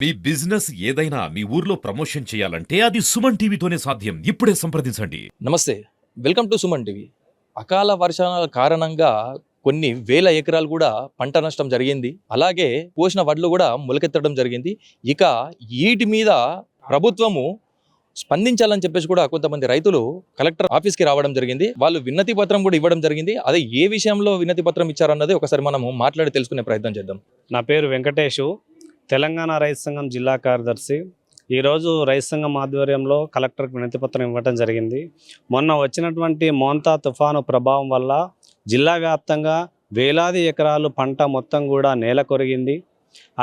మీ business ఏదైనా మీ ఊర్లో promotion చేయాలంటే అది సుమన్ టీవీతోనే సాధ్యం. ఇప్పుడే సంప్రదించండి. నమస్తే, వెల్కమ్ టు సుమన్ టీవీ. అకాల వర్షాల కారణంగా కొన్ని వేల ఎకరాలు కూడా పంట నష్టం జరిగింది. అలాగే పోసిన వడ్లు కూడా మొలకెత్తడం జరిగింది. ఇక వీటి మీద ప్రభుత్వము స్పందించాలని చెప్పేసి కూడా కొంతమంది రైతులు కలెక్టర్ ఆఫీస్కి రావడం జరిగింది. వాళ్ళు వినతి పత్రం కూడా ఇవ్వడం జరిగింది. అదే ఏ విషయంలో వినతి పత్రం ఇచ్చారన్నది ఒకసారి మనము మాట్లాడి తెలుసుకునే ప్రయత్నం చేద్దాం. నా పేరు వెంకటేషు, తెలంగాణ రైతు సంఘం జిల్లా కార్యదర్శి. ఈరోజు రైతు సంఘం ఆధ్వర్యంలో కలెక్టర్కి వినతిపత్రం ఇవ్వడం జరిగింది. మొన్న వచ్చినటువంటి మోంతా తుఫాను ప్రభావం వల్ల జిల్లా వ్యాప్తంగా వేలాది ఎకరాలు పంట మొత్తం కూడా నేల కొరిగింది.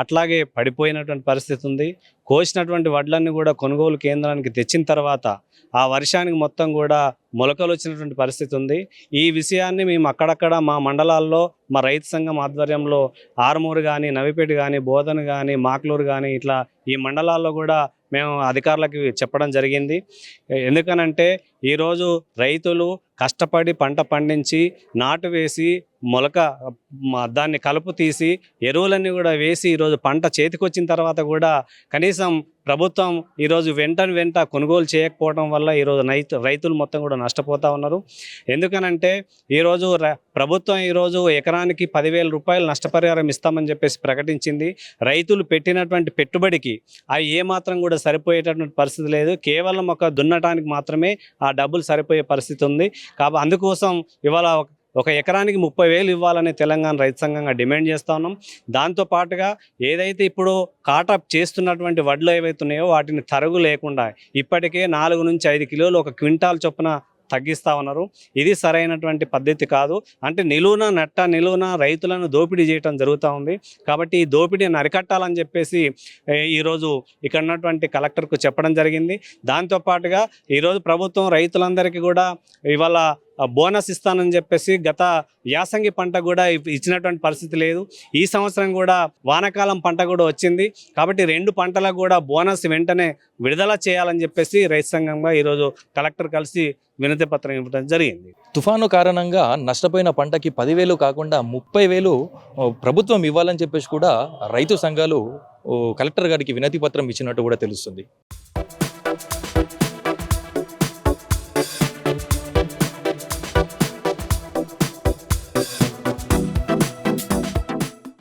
అట్లాగే పడిపోయినటువంటి పరిస్థితి ఉంది. కోసినటువంటి వడ్లన్నీ కూడా కొనుగోలు కేంద్రానికి తెచ్చిన తర్వాత ఆ వర్షానికి మొత్తం కూడా మొలకలు వచ్చినటువంటి పరిస్థితి ఉంది. ఈ విషయాన్ని మేము అక్కడక్కడ మా మండలాల్లో మా రైతు సంఘం ఆధ్వర్యంలో ఆర్మూరు కానీ, నవిపేట కానీ, బోధన కానీ, మాక్లూరు కానీ ఇట్లా ఈ మండలాల్లో కూడా మేము అధికారులకు చెప్పడం జరిగింది. ఎందుకనంటే ఈరోజు రైతులు కష్టపడి పంట పండించి నాటు వేసి మొలక దాన్ని కలుపు తీసి ఎరువులన్నీ కూడా వేసి ఈరోజు పంట చేతికొచ్చిన తర్వాత కూడా కనీసం ప్రభుత్వం ఈరోజు వెంట కొనుగోలు చేయకపోవడం వల్ల ఈరోజు రైతులు మొత్తం కూడా నష్టపోతూ ఉన్నారు. ఎందుకనంటే ఈరోజు ప్రభుత్వం ఈరోజు ఎకరానికి 10,000 రూపాయలు నష్టపరిహారం ఇస్తామని చెప్పేసి ప్రకటించింది. రైతులు పెట్టినటువంటి పెట్టుబడికి అవి ఏమాత్రం కూడా సరిపోయేటటువంటి పరిస్థితి లేదు. కేవలం ఒక దున్నటానికి మాత్రమే ఆ డబ్బులు సరిపోయే పరిస్థితి ఉంది. కాబట్టి అందుకోసం ఇవాళ ఒక ఎకరానికి 30,000 ఇవ్వాలని తెలంగాణ రైతు సంఘంగా డిమాండ్ చేస్తూ ఉన్నాం. దాంతోపాటుగా ఏదైతే ఇప్పుడు కాటప్ చేస్తున్నటువంటి వడ్లు ఏవైతే ఉన్నాయో వాటిని తరుగు లేకుండా ఇప్పటికే 4 నుంచి 5 కిలోలు ఒక క్వింటాల్ చొప్పున తగ్గిస్తూ ఉన్నారు. ఇది సరైనటువంటి పద్ధతి కాదు. అంటే నిలువున రైతులను దోపిడీ చేయడం జరుగుతూ ఉంది. కాబట్టి ఈ దోపిడీని అరికట్టాలని చెప్పేసి ఈరోజు ఇక్కడ ఉన్నటువంటి కలెక్టర్కు చెప్పడం జరిగింది. దాంతోపాటుగా ఈరోజు ప్రభుత్వం రైతులందరికీ కూడా ఇవాళ బోనస్ ఇస్తానని చెప్పేసి గత యాసంగి పంట కూడా ఇచ్చినటువంటి పరిస్థితి లేదు. ఈ సంవత్సరం కూడా వానాకాలం పంట కూడా వచ్చింది. కాబట్టి 2 పంటలకు కూడా బోనస్ వెంటనే విడుదల చేయాలని చెప్పేసి రైతు సంఘంగా ఈరోజు కలెక్టర్ కలిసి వినతి పత్రం ఇవ్వడం జరిగింది. తుఫాను కారణంగా నష్టపోయిన పంటకి 10,000 కాకుండా 30,000 ప్రభుత్వం ఇవ్వాలని చెప్పేసి కూడా రైతు సంఘాలు కలెక్టర్ గారికి వినతి పత్రం ఇచ్చినట్టు కూడా తెలుస్తుంది.